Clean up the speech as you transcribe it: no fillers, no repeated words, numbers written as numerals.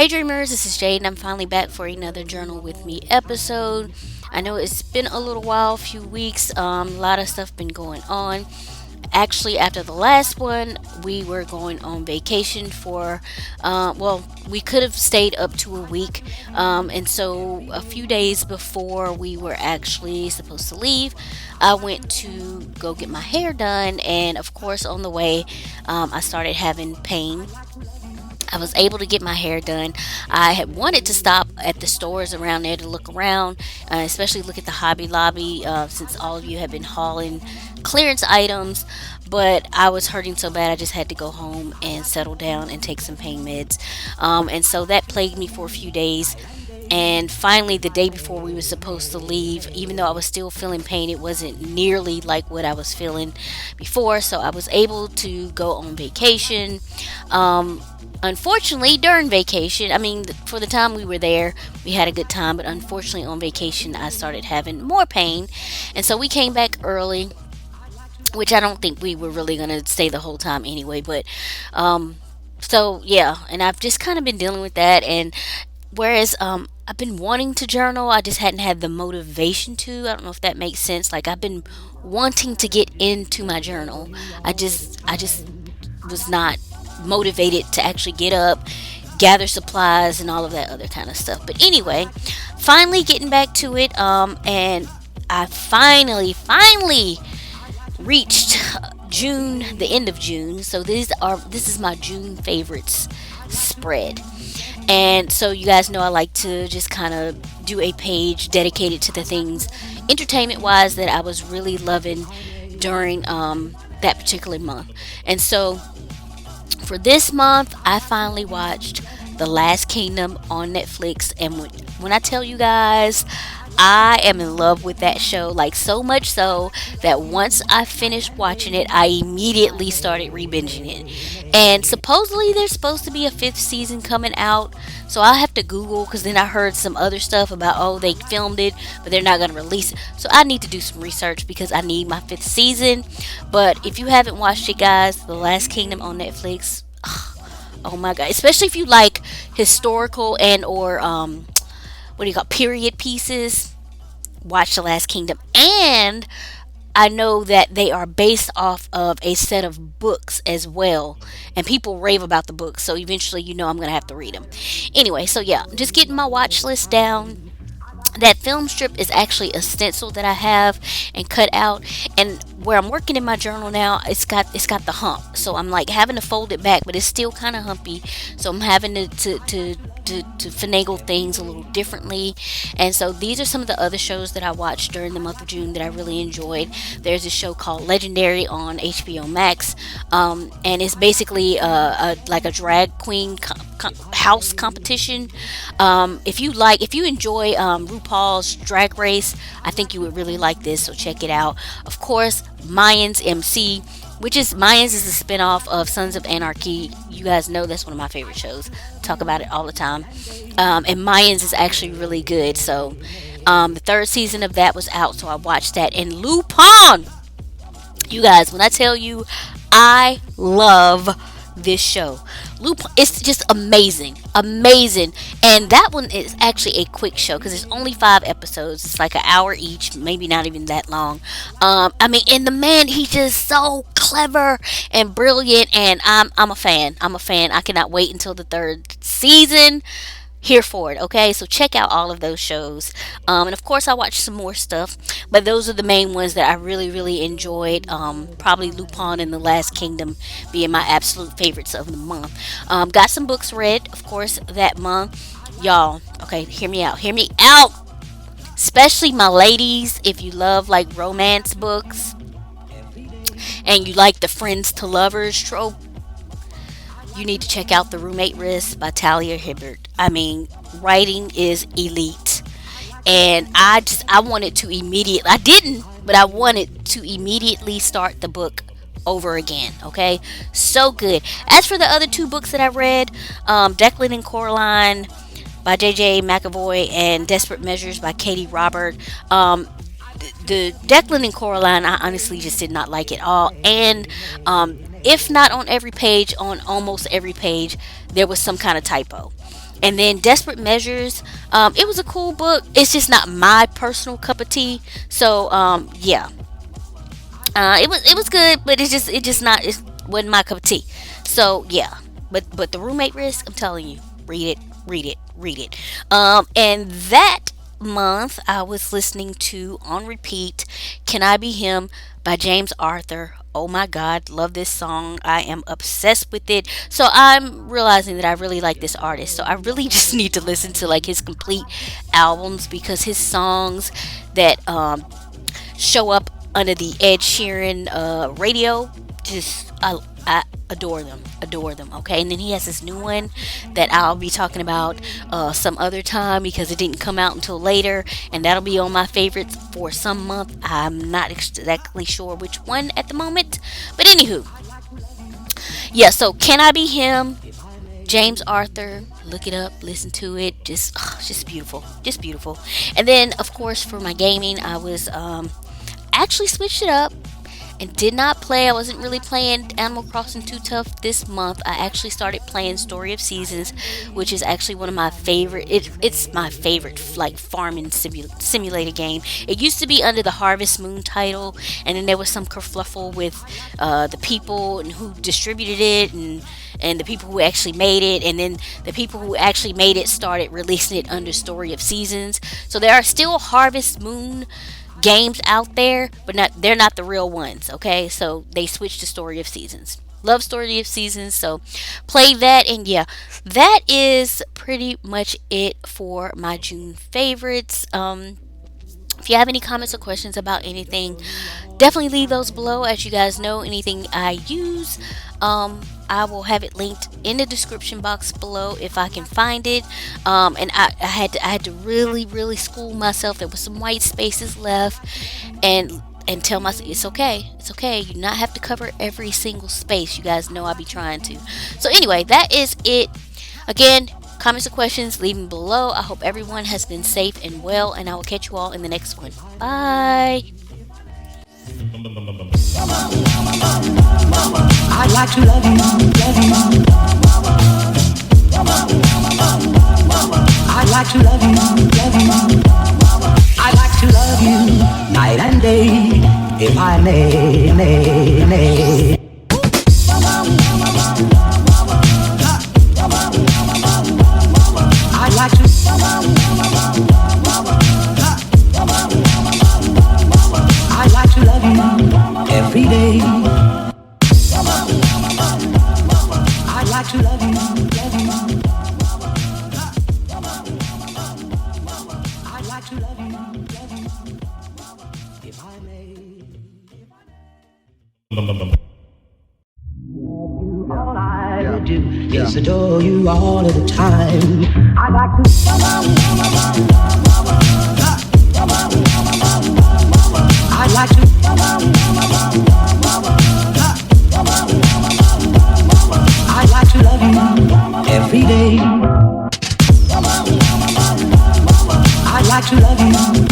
Hey Dreamers, this is Jade, and I'm finally back for another Journal with Me episode. I know it's been a little while, a few weeks. A lot of stuff been going on. Actually, after the last one, we were going on vacation for, well, we could have stayed up to a week. And so a few days before we were actually supposed to leave, I went to go get my hair done. And of course, on the way, I started having pain. I was able to get my hair done. I had wanted to stop at the stores around there to look around, especially look at the Hobby Lobby, since all of you have been hauling clearance items. But I was hurting so bad, I just had to go home and settle down and take some pain meds. And so that plagued me for a few days. And finally, the day before we were supposed to leave, even though I was still feeling pain, it wasn't nearly like what I was feeling before. So I was able to go on vacation. Um, Unfortunately, during vacation, I mean, for the time we were there, we had a good time, but unfortunately, on vacation, I started having more pain. And so we came back early, which I don't think we were really going to stay the whole time anyway. But so yeah, and I've just kind of been dealing with that. And whereas I've been wanting to journal, I just hadn't had the motivation to. I don't know if that makes sense. Like, I've been wanting to get into my journal. I just was not motivated to actually get up, gather supplies, and all of that other kind of stuff. But anyway, finally getting back to it, and I finally reached June, the end of June. So this is my June favorites spread. And so you guys know I like to just kind of do a page dedicated to the things entertainment wise that I was really loving during that particular month. And so for this month, I finally watched The Last Kingdom on Netflix. And when I tell you guys, I am in love with that show, like so much so that once I finished watching it, I immediately started re-binging it. And supposedly there's supposed to be a fifth season coming out, so I'll have to Google, because then I heard some other stuff about, oh, they filmed it, but they're not going to release it. So I need to do some research because I need my fifth season. But if you haven't watched it, guys, The Last Kingdom on Netflix, oh my god, especially if you like historical and or what do you call period pieces, watch The Last Kingdom. And I know that they are based off of a set of books as well, and people rave about the books, so eventually, I'm gonna have to read them. Anyway, so yeah, just getting my watch list down. That film strip is actually a stencil that I have and cut out, and where I'm working in my journal now, it's got the hump, so I'm like having to fold it back, but it's still kind of humpy, so I'm having to finagle things a little differently. And so these are some of the other shows that I watched during the month of June that I really enjoyed. There's a show called Legendary on HBO Max, and it's basically like a drag queen house competition. If you enjoy RuPaul's Drag Race, I think you would really like this. So check it out. Of course, Mayans MC, which is Mayans is a spinoff of Sons of Anarchy. You guys know that's one of my favorite shows. Talk about it all the time. And Mayans is actually really good. So the third season of that was out, so I watched that. And Lupin, you guys, when I tell you, I love this show. Lupin, it's just amazing, amazing. And that one is actually a quick show because there's only 5 episodes. It's like an hour each, maybe not even that long. I mean, and the man, he's just so clever and brilliant, and I'm a fan. I'm a fan. I cannot wait until the third season. Here for it. Okay, so check out all of those shows, and of course I watched some more stuff, but those are the main ones that I really enjoyed. Probably Lupin and The Last Kingdom being my absolute favorites of the month. Got some books read, of course, that month, y'all. Okay, hear me out, especially my ladies. If you love like romance books and you like the friends to lovers trope, you need to check out The Roommate Risk by Talia Hibbert. I mean, writing is elite. And I wanted to immediately, I didn't, but I wanted to immediately start the book over again. Okay? So good. As for the other 2 books that I read, Declan and Coraline by J.J. McAvoy and Desperate Measures by Katie Robert. The Declan and Coraline, I honestly just did not like it all. And if not on every page, on almost every page, there was some kind of typo. And then Desperate Measures. It was a cool book. It's just not my personal cup of tea. So yeah, it was good, but it just not it wasn't my cup of tea. So yeah, but the roommate risk, I'm telling you, read it, read it, read it. And that month I was listening to on repeat "Can I Be Him" by James Arthur. Oh my God, love this song. I am obsessed with it. So I'm realizing that I really like this artist. So I really just need to listen to like his complete albums because his songs that show up under the Ed Sheeran radio. Just I adore them, adore them. Okay, and then he has this new one that I'll be talking about some other time because it didn't come out until later, and that'll be on my favorites for some month. I'm not exactly sure which one at the moment, but anywho, yeah. So can I be him? James Arthur. Look it up, listen to it. Just beautiful, just beautiful. And then, of course, for my gaming, I was actually switched it up and did not play. I wasn't really playing Animal Crossing Too Tough this month. I actually started playing Story of Seasons, which is actually one of my favorite. It's my favorite like farming simulator game. It used to be under the Harvest Moon title, and then there was some kerfluffle with the people and who distributed it and the people who actually made it, and then the people who actually made it started releasing it under Story of Seasons. So there are still Harvest Moon games out there, but they're not the real ones. Okay, so they switched to Story of Seasons. Love Story of Seasons, so play that. And yeah, that is pretty much it for my June favorites. If you have any comments or questions about anything, definitely leave those below. As you guys know, anything I use, I will have it linked in the description box below if I can find it. And I had to really really school myself. There was some white spaces left, and tell myself it's okay. It's okay. You do not have to cover every single space. You guys know I be trying to. So anyway, that is it. Again, comments or questions, leave them below. I hope everyone has been safe and well, and I will catch you all in the next one. Bye. I'd like to love you, love you. I'd like to love you, love you. I'd like to love you night and day, if I may. I'd like to. I'd like to love you every day. I'd like to love you, love you. I'd like to love you, love you, if I may. All I do is adore you all of the time. I'd like to. I'd like to. I'd like to love you every day. I'd like to love you.